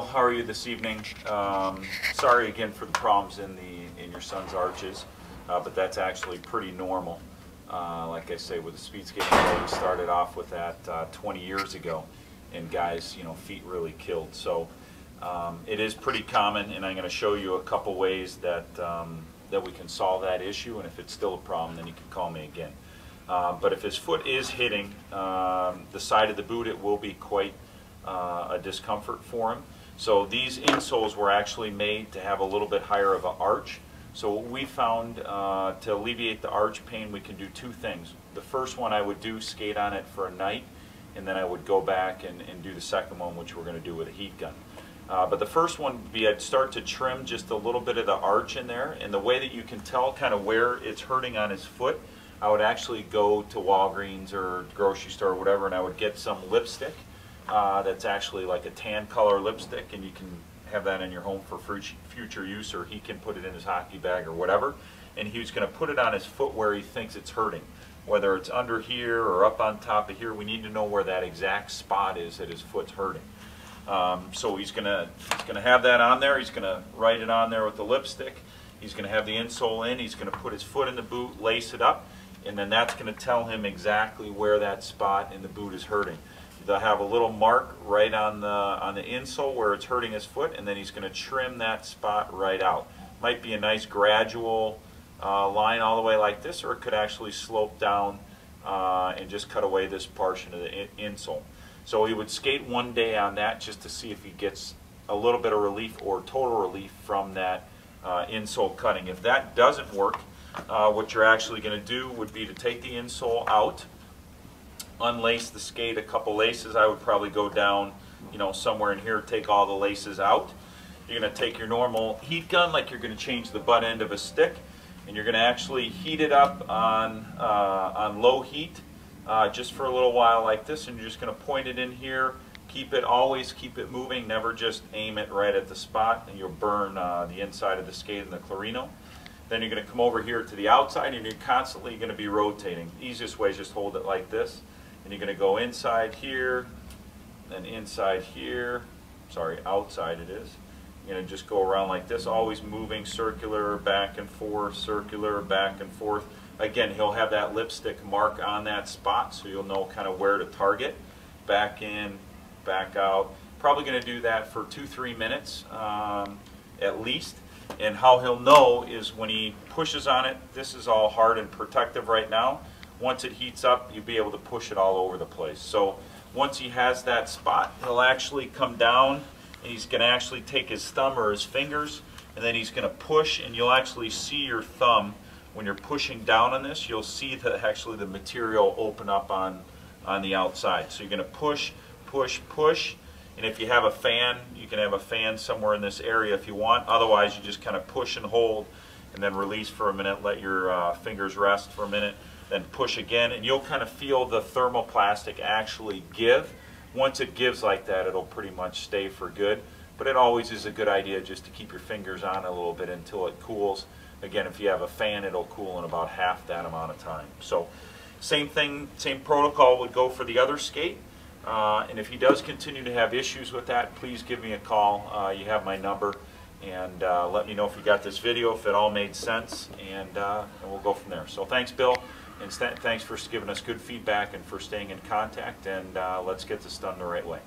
How are you this evening? Sorry again for the problems in your son's arches, but that's actually pretty normal. Like I say, with the speed skating, we started off with that 20 years ago, and guys, feet really killed. So it is pretty common, and I'm going to show you a couple ways that we can solve that issue. And if it's still a problem, then you can call me again. But if his foot is hitting the side of the boot, it will be quite a discomfort for him. So these insoles were actually made to have a little bit higher of an arch. So what we found to alleviate the arch pain, we can do two things. The first one I would do, skate on it for a night, and then I would go back and do the second one, which we're going to do with a heat gun. But the first one would be I'd start to trim just a little bit of the arch in there, and the way that you can tell kind of where it's hurting on his foot, I would actually go to Walgreens or grocery store or whatever, and I would get some lipstick that's actually like a tan color lipstick, and you can have that in your home for future use, or he can put it in his hockey bag or whatever, and he's going to put it on his foot where he thinks it's hurting, whether it's under here or up on top of here. We need to know where that exact spot is that his foot's hurting. So he's going to have that on there. He's going to write it on there with the lipstick. He's going to have the insole in. He's going to put his foot in the boot, lace it up, and then that's going to tell him exactly where that spot in the boot is hurting. They'll have a little mark right on the insole where it's hurting his foot, and then he's going to trim that spot right out. Might be a nice gradual line all the way like this, or it could actually slope down and just cut away this portion of the insole. So he would skate one day on that just to see if he gets a little bit of relief or total relief from that insole cutting. If that doesn't work, what you're actually going to do would be to take the insole out, unlace the skate a couple laces. I would probably go down, somewhere in here, take all the laces out. You're going to take your normal heat gun, like you're going to change the butt end of a stick, and you're going to actually heat it up on low heat just for a little while like this, and you're just going to point it in here. Always keep it moving, never just aim it right at the spot, and you'll burn the inside of the skate and the clarino. Then you're going to come over here to the outside, and you're constantly going to be rotating. The easiest way is just hold it like this. And you're going to go inside here, then inside here, sorry, outside it is. You're going to just go around like this, always moving circular, back and forth, circular, back and forth. Again, he'll have that lipstick mark on that spot, so you'll know kind of where to target. Back in, back out. Probably going to do that for 2-3 minutes at least. And how he'll know is when he pushes on it, this is all hard and protective right now. Once it heats up, you'll be able to push it all over the place. So once he has that spot, he'll actually come down, and he's going to actually take his thumb or his fingers, and then he's going to push, and you'll actually see your thumb when you're pushing down on this. You'll see actually the material open up on the outside. So you're going to push, push, push. And if you have a fan, you can have a fan somewhere in this area if you want. Otherwise, you just kind of push and hold, and then release for a minute, let your fingers rest for a minute, then push again, and you'll kind of feel the thermoplastic actually give. Once it gives like that, it'll pretty much stay for good. But it always is a good idea just to keep your fingers on a little bit until it cools. Again, if you have a fan, it'll cool in about half that amount of time. So same thing, same protocol would go for the other skate. And if he does continue to have issues with that, please give me a call. You have my number, and let me know if you got this video, if it all made sense, and we'll go from there. So thanks, Bill, and thanks for giving us good feedback and for staying in contact, and let's get this done the right way.